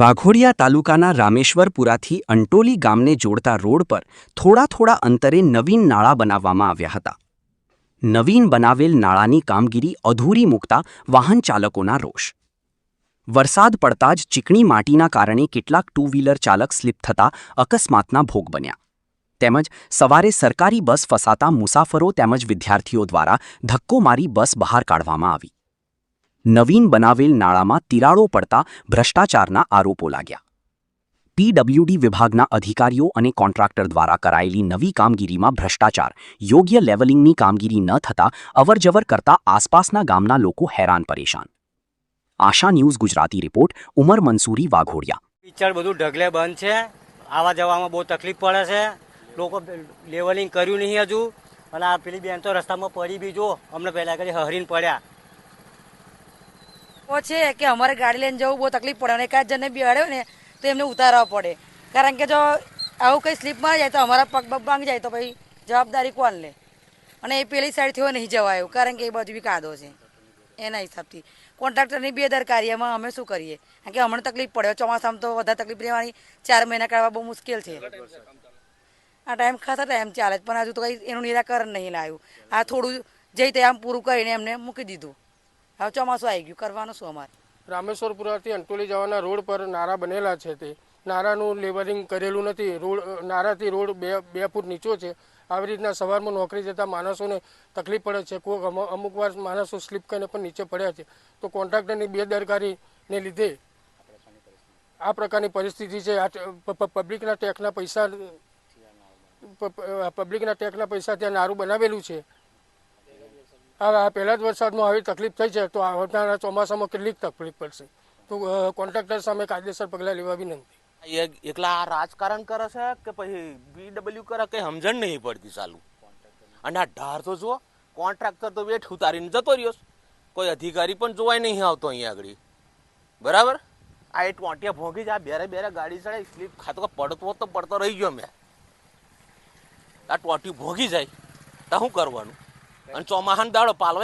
વાઘોડિયા તાલુકાના રામેશ્વરપુરાથી અંટોલી ગામને જોડતા રોડ પર થોડા અંતરે નવીન નાળા બનાવવામાં આવ્યા હતા. નવીન બનાવેલ નાળાની કામગીરી અધૂરી મૂકતા વાહન ચાલકોના રોષ. વરસાદ પડતા જ ચીકણી માટીના કારણે કેટલાક ટુ વ્હીલર ચાલક સ્લીપ થતા અકસ્માતના ભોગ બન્યા. તેમજ સવારે સરકારી બસ ફસાતા મુસાફરો તેમજ વિદ્યાર્થીઓ દ્વારા ધક્કો મારી બસ બહાર કાઢવામાં આવી. નવીન બનાવેલ નાળામાં તિરાડો પડતા ભ્રષ્ટાચારના આરોપો લાગ્યા. પીડબ્લ્યુડી વિભાગના અધિકારીઓ અને કોન્ટ્રાક્ટર દ્વારા કરાયેલી નવી કામગીરીમાં ભ્રષ્ટાચાર, યોગ્ય લેવલિંગની કામગીરી ન થતાં અવરજવર કરતા આસપાસના ગામના લોકો હેરાન પરેશાન. આશા ન્યૂઝ ગુજરાતી રિપોર્ટ ઉમર મંસૂરી, વાઘોડિયા. પિક્ચર બધું ઢગલે બંધ છે, આવવા જવામાં બહુ તકલીફ પડે છે. લોકો લેવલિંગ કર્યું નહીં હજુ, અને આ પેલી બેન તો રસ્તામાં પડી બી જો અમને પહેલાં કરી હરીને પડ્યા. છે કે અમારે ગાડી લઈને જવું બહુ તકલીફ પડે, અને એકાદ જણને બેહાડ્યો ને તો એમને ઉતારવા પડે, કારણ કે જો આવું કંઈ સ્લીપમાં જાય તો અમારા પગ ભાંગી જાય તો ભાઈ જવાબદારી કોણ લે? અને એ પેલી સાઈડથી નહીં જવાયું, કારણ કે એ બાજુ બી કાદો છે. એના હિસાબથી કોન્ટ્રાક્ટરની બેદરકારી, એમાં અમે શું કરીએ? કારણ કે અમને તકલીફ પડે, ચોમાસામાં તો વધારે તકલીફ રહેવાની, 4 મહિના કાઢવા બહુ મુશ્કેલ છે. આ ટાઈમ ખાસા ટાઈમ ચાલે પણ હજુ તો કંઈ એનું નિરાકરણ નહીં લાવ્યું. આ થોડું જઈ તે આમ પૂરું કરીને એમને મૂકી દીધું. હવે ચોમાસું આવી ગયું, કરવાનું શું અમારે? રામેશ્વરપુરાથી અંટોલી જવાના રોડ પર નારા બનેલા છે. તે નારાનું લેવલિંગ કરેલું નથી. નારાથી રોડ બે ફૂટ નીચો છે. આવી રીતના સવારમાં નોકરી જતા માણસોને તકલીફ પડે છે. કોઈ અમુક વાર માણસો સ્લીપ કરીને પણ નીચે પડ્યા છે. તો કોન્ટ્રાક્ટરની બેદરકારીને લીધે આ પ્રકારની પરિસ્થિતિ છે. પબ્લિકના ટેક્સના પૈસા ત્યાં નારું બનાવેલું છે. આ પહેલા જ વરસાદમાં આવી તકલીફ થઈ છે, તો આવનારા ચોમાસામાં કેટલીક તકલીફ પડશે. તો કોન્ટ્રાક્ટર સામે કાયદેસર પગલાં લેવા વિનંતી. એકલા આ રાજકારણ કરે છે કે પછી બીડબ્લ્યુ કરે, કઈ સમજણ નહીં પડતી ચાલુ. અને આ ઢાર તો જુઓ, કોન્ટ્રાક્ટર તો વેઠ ઉતારીને જતો રહ્યો, કોઈ અધિકારી પણ જોવાય નહીં આવતો અહીંયા આગળ. બરાબર, આ એ ટોંટિયા ભોગી જાય, બેરે ગાડી ચડે, સ્લીપ ખાતો પડતો પડતો રહી ગયો. મેં આ ટોંટિયું ભોગી જાય તો શું કરવાનું? અને ચોમાહાન દાડો પાલવાય